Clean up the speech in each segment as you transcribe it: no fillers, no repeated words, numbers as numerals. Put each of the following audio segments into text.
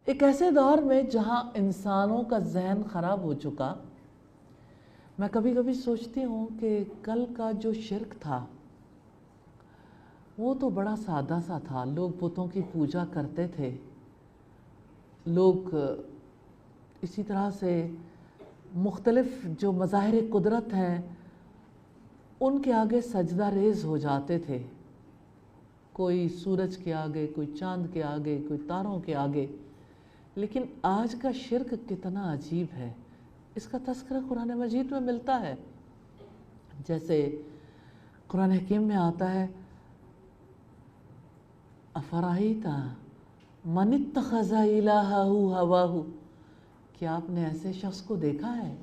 ایک ایسے دور میں جہاں انسانوں کا ذہن خراب ہو چکا، میں کبھی کبھی سوچتی ہوں کہ کل کا جو شرک تھا وہ تو بڑا سادہ سا تھا۔ لوگ بتوں کی پوجا کرتے تھے، لوگ اسی طرح سے مختلف جو مظاہر قدرت ہیں ان کے آگے سجدہ ریز ہو جاتے تھے، کوئی سورج کے آگے، کوئی چاند کے آگے، کوئی تاروں کے آگے۔ لیکن آج کا شرک کتنا عجیب ہے، اس کا تذکرہ قرآن مجید میں ملتا ہے۔ جیسے قرآن حکیم میں آتا ہے افرائیت من اتخذ الہہ ہواہ، کیا آپ نے ایسے شخص کو دیکھا ہے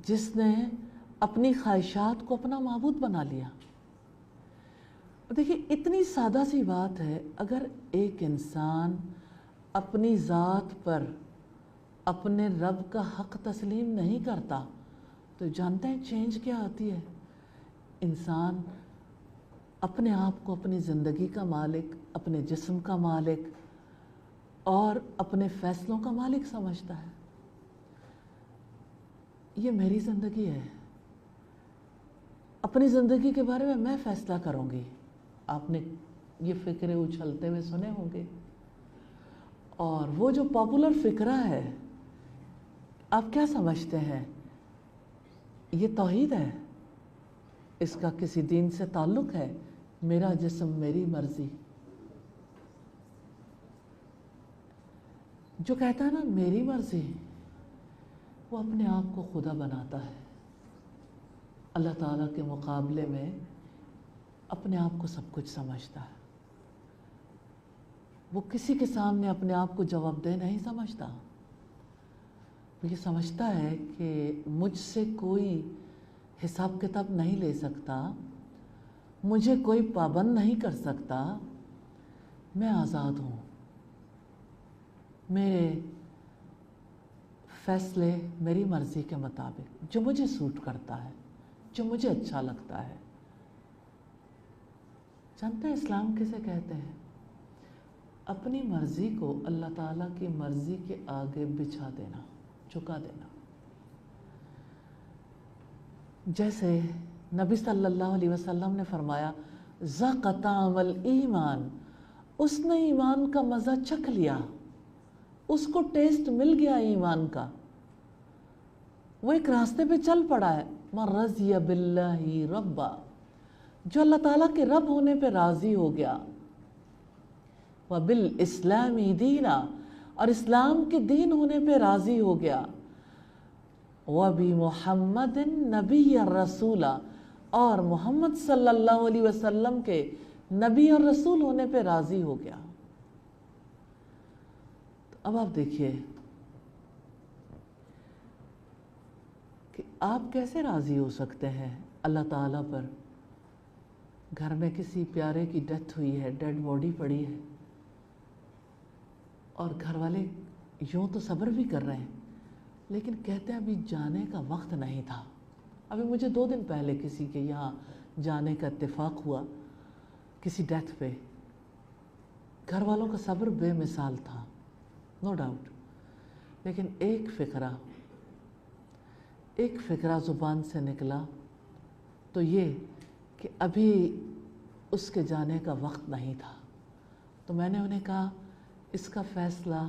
جس نے اپنی خواہشات کو اپنا معبود بنا لیا؟ دیکھیے اتنی سادہ سی بات ہے، اگر ایک انسان اپنی ذات پر اپنے رب کا حق تسلیم نہیں کرتا تو جانتے ہیں چینج کیا آتی ہے؟ انسان اپنے آپ کو اپنی زندگی کا مالک، اپنے جسم کا مالک اور اپنے فیصلوں کا مالک سمجھتا ہے۔ یہ میری زندگی ہے، اپنی زندگی کے بارے میں میں فیصلہ کروں گی۔ آپ نے یہ فکرے اچھلتے ہوئے سنے ہوں گے، اور وہ جو پاپولر فکرہ ہے آپ کیا سمجھتے ہیں؟ یہ توحید ہے؟ اس کا کسی دین سے تعلق ہے؟ میرا جسم میری مرضی۔ جو کہتا ہے نا میری مرضی، وہ اپنے آپ کو خدا بناتا ہے، اللہ تعالیٰ کے مقابلے میں اپنے آپ کو سب کچھ سمجھتا ہے۔ وہ کسی کے سامنے اپنے آپ کو جواب دہ نہیں سمجھتا، وہ یہ سمجھتا ہے کہ مجھ سے کوئی حساب کتاب نہیں لے سکتا، مجھے کوئی پابند نہیں کر سکتا، میں آزاد ہوں، میرے فیصلے میری مرضی کے مطابق، جو مجھے سوٹ کرتا ہے، جو مجھے اچھا لگتا ہے۔ جانتے ہیں اسلام کسے کہتے ہیں؟ اپنی مرضی کو اللہ تعالیٰ کی مرضی کے آگے بچھا دینا، جھکا دینا۔ جیسے نبی صلی اللہ علیہ وسلم نے فرمایا ذاق طعم الایمان، اس نے ایمان کا مزہ چکھ لیا، اس کو ٹیسٹ مل گیا ایمان کا، وہ ایک راستے پہ چل پڑا ہے۔ من رضی باللہ ربا، جو اللہ تعالیٰ کے رب ہونے پہ راضی ہو گیا، وبالاسلام دینا، اور اسلام کے دین ہونے پہ راضی ہو گیا، وبمحمد نبی الرسول، اور محمد صلی اللہ علیہ وسلم کے نبی اور رسول ہونے پہ راضی ہو گیا۔ تو اب آپ دیکھیے کہ آپ کیسے راضی ہو سکتے ہیں اللہ تعالیٰ پر؟ گھر میں کسی پیارے کی ڈیتھ ہوئی ہے، ڈیڈ باڈی پڑی ہے، اور گھر والے یوں تو صبر بھی کر رہے ہیں لیکن کہتے ہیں ابھی جانے کا وقت نہیں تھا۔ ابھی مجھے 2 دن پہلے کسی کے یہاں جانے کا اتفاق ہوا، کسی ڈیتھ پہ۔ گھر والوں کا صبر بے مثال تھا، نو ڈاؤٹ، لیکن ایک فقرہ زبان سے نکلا تو یہ کہ ابھی اس کے جانے کا وقت نہیں تھا۔ تو میں نے انہیں کہا اس کا فیصلہ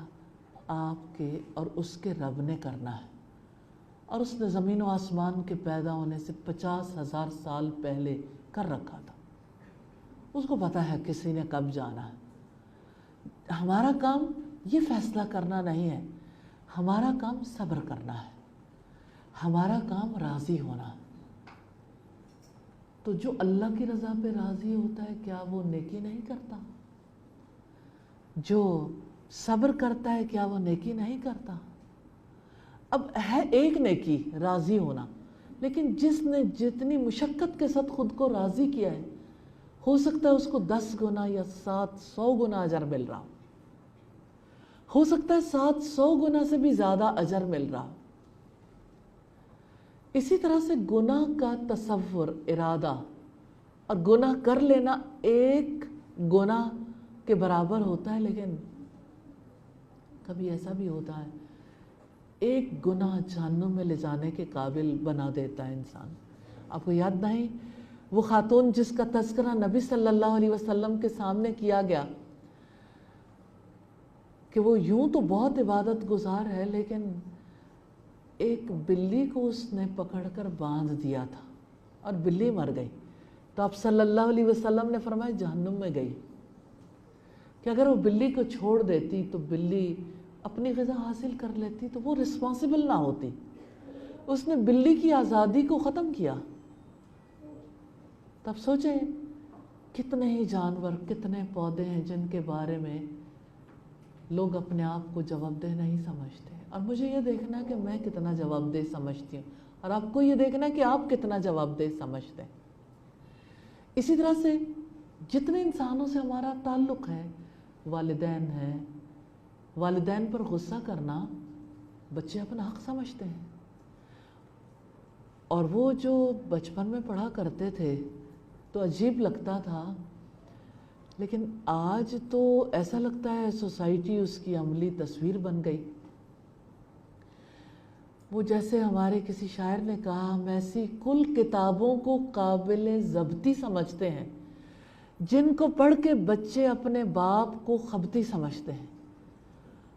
آپ کے اور اس کے رب نے کرنا ہے، اور اس نے زمین و آسمان کے پیدا ہونے سے 50,000 سال پہلے کر رکھا تھا، اس کو پتہ ہے کسی نے کب جانا ہے۔ ہمارا کام یہ فیصلہ کرنا نہیں ہے، ہمارا کام صبر کرنا ہے، ہمارا کام راضی ہونا ہے۔ تو جو اللہ کی رضا پہ راضی ہوتا ہے کیا وہ نیکی نہیں کرتا؟ جو صبر کرتا ہے کیا وہ نیکی نہیں کرتا؟ اب ہے ایک نیکی راضی ہونا، لیکن جس نے جتنی مشقت کے ساتھ خود کو راضی کیا ہے، ہو سکتا ہے اس کو 10 گنا یا 700 گنا اجر مل رہا ہو سکتا ہے 700 گنا سے بھی زیادہ اجر مل رہا۔ اسی طرح سے گناہ کا تصور، ارادہ اور گناہ کر لینا ایک گناہ کے برابر ہوتا ہے، لیکن کبھی ایسا بھی ہوتا ہے ایک گناہ جہنم میں لے جانے کے قابل بنا دیتا ہے انسان. آپ کو یاد نہیں وہ خاتون جس کا تذکرہ نبی صلی اللہ علیہ وسلم کے سامنے کیا گیا کہ وہ یوں تو بہت عبادت گزار ہے لیکن ایک بلی کو اس نے پکڑ کر باندھ دیا تھا اور بلی مر گئی. تو آپ صلی اللہ علیہ وسلم نے فرمایا جہنم میں گئی کہ اگر وہ بلی کو چھوڑ دیتی تو بلی اپنی غذا حاصل کر لیتی تو وہ رسپانسبل نہ ہوتی. اس نے بلی کی آزادی کو ختم کیا. تب سوچیں کتنے ہی جانور کتنے پودے ہیں جن کے بارے میں لوگ اپنے آپ کو جواب دہ نہیں سمجھتے. اور مجھے یہ دیکھنا ہے کہ میں کتنا جواب دہ سمجھتی ہوں اور آپ کو یہ دیکھنا ہے کہ آپ کتنا جواب دہ سمجھتے ہیں. اسی طرح سے جتنے انسانوں سے ہمارا تعلق ہے والدین ہیں. والدین پر غصہ کرنا بچے اپنا حق سمجھتے ہیں اور وہ جو بچپن میں پڑھا کرتے تھے تو عجیب لگتا تھا لیکن آج تو ایسا لگتا ہے سوسائٹی اس کی عملی تصویر بن گئی. وہ جیسے ہمارے کسی شاعر نے کہا ہم ایسی کل کتابوں کو قابل ضبطی سمجھتے ہیں جن کو پڑھ کے بچے اپنے باپ کو خبطی سمجھتے ہیں.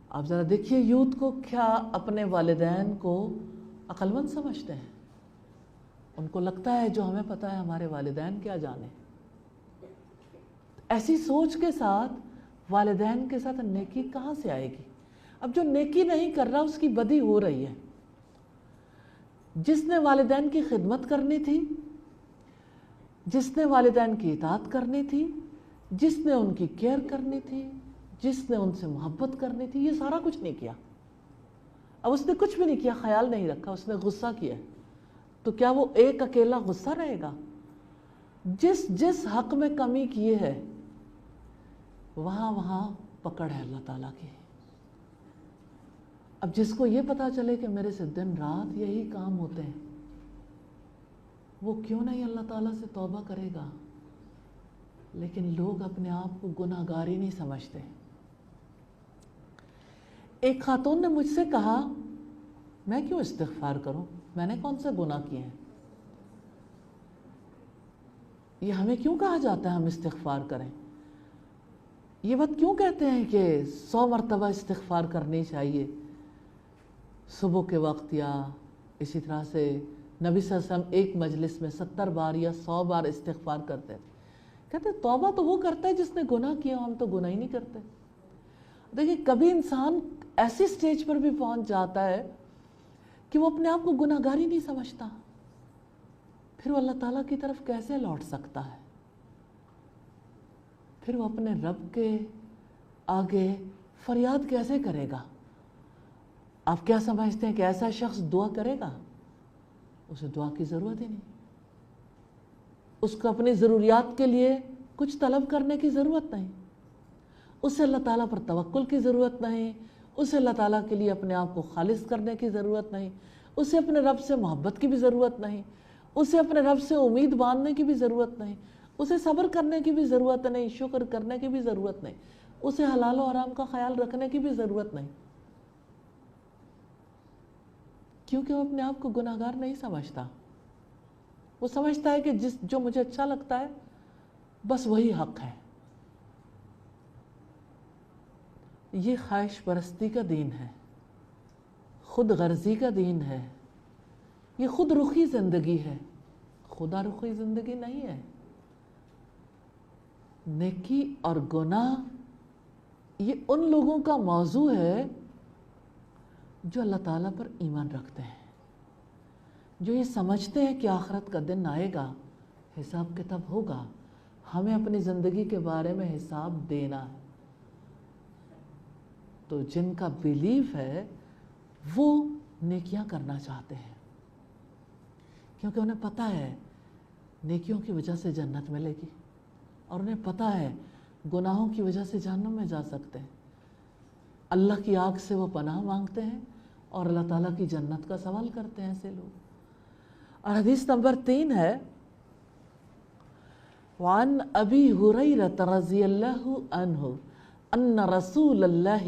آپ ذرا دیکھیے یوتھ کو کیا اپنے والدین کو عقل مند سمجھتے ہیں. ان کو لگتا ہے جو ہمیں پتہ ہے ہمارے والدین کیا جانے. ایسی سوچ کے ساتھ والدین کے ساتھ نیکی کہاں سے آئے گی؟ اب جو نیکی نہیں کر رہا اس کی بدی ہو رہی ہے. جس نے والدین کی خدمت کرنی تھی، جس نے والدین کی اطاعت کرنی تھی، جس نے ان کی کیئر کرنی تھی، جس نے ان سے محبت کرنی تھی، یہ سارا کچھ نہیں کیا. اب اس نے کچھ بھی نہیں کیا، خیال نہیں رکھا، اس نے غصہ کیا تو کیا وہ ایک اکیلا غصہ رہے گا؟ جس حق میں کمی کی ہے وہاں پکڑ ہے اللہ تعالیٰ کی. اب جس کو یہ پتا چلے کہ میرے سے دن رات یہی کام ہوتے ہیں وہ کیوں نہیں اللہ تعالیٰ سے توبہ کرے گا؟ لیکن لوگ اپنے آپ کو گناہ گار ہی نہیں سمجھتے. ایک خاتون نے مجھ سے کہا میں کیوں استغفار کروں، میں نے کون سے گناہ کیے ہیں؟ یہ ہمیں کیوں کہا جاتا ہے ہم استغفار کریں؟ یہ بات کیوں کہتے ہیں کہ 100 مرتبہ استغفار کرنی چاہیے صبح کے وقت، یا اسی طرح سے نبی صلی اللہ علیہ وسلم ایک مجلس میں 70 بار یا 100 بار استغفار کرتے تھے. کہتے ہیں توبہ تو وہ کرتا ہے جس نے گناہ کیا، ہم تو گناہ ہی نہیں کرتے. دیکھیں کبھی انسان ایسی سٹیج پر بھی پہنچ جاتا ہے کہ وہ اپنے آپ کو گناہ گار ہی نہیں سمجھتا، پھر وہ اللہ تعالیٰ کی طرف کیسے لوٹ سکتا ہے؟ پھر وہ اپنے رب کے آگے فریاد کیسے کرے گا؟ آپ کیا سمجھتے ہیں کہ ایسا شخص دعا کرے گا؟ اسے دعا کی ضرورت ہی نہیں. اس کو اپنی ضروریات کے لیے کچھ طلب کرنے کی ضرورت نہیں. اسے اللہ تعالیٰ پر توکل کی ضرورت نہیں. اسے اللہ تعالیٰ کے لیے اپنے آپ کو خالص کرنے کی ضرورت نہیں. اسے اپنے رب سے محبت کی بھی ضرورت نہیں. اسے اپنے رب سے امید باندھنے کی بھی ضرورت نہیں. اسے صبر کرنے کی بھی ضرورت نہیں. شکر کرنے کی بھی ضرورت نہیں. اسے حلال و حرام کا خیال رکھنے کی بھی ضرورت نہیں، کیونکہ وہ اپنے آپ کو گناہ گار نہیں سمجھتا. وہ سمجھتا ہے کہ جو مجھے اچھا لگتا ہے بس وہی حق ہے. یہ خواہش پرستی کا دین ہے، خود غرضی کا دین ہے، یہ خود رخی زندگی ہے، خدا رخی زندگی نہیں ہے. نیکی اور گناہ یہ ان لوگوں کا موضوع ہے جو اللہ تعالیٰ پر ایمان رکھتے ہیں، جو یہ سمجھتے ہیں کہ آخرت کا دن آئے گا، حساب کتاب ہوگا، ہمیں اپنی زندگی کے بارے میں حساب دینا ہے. تو جن کا بیلیف ہے وہ نیکیاں کرنا چاہتے ہیں کیونکہ انہیں پتہ ہے نیکیوں کی وجہ سے جنت ملے گی، اور انہیں پتہ ہے گناہوں کی وجہ سے جہنم میں جا سکتے ہیں. اللہ کی آگ سے وہ پناہ مانگتے ہیں اور اللہ تعالیٰ کی جنت کا سوال کرتے ہیں ایسے لوگ. اور حدیث نمبر 3 ہے وعن ابی ہریرہ رضی اللہ عنہ ان رسول اللہ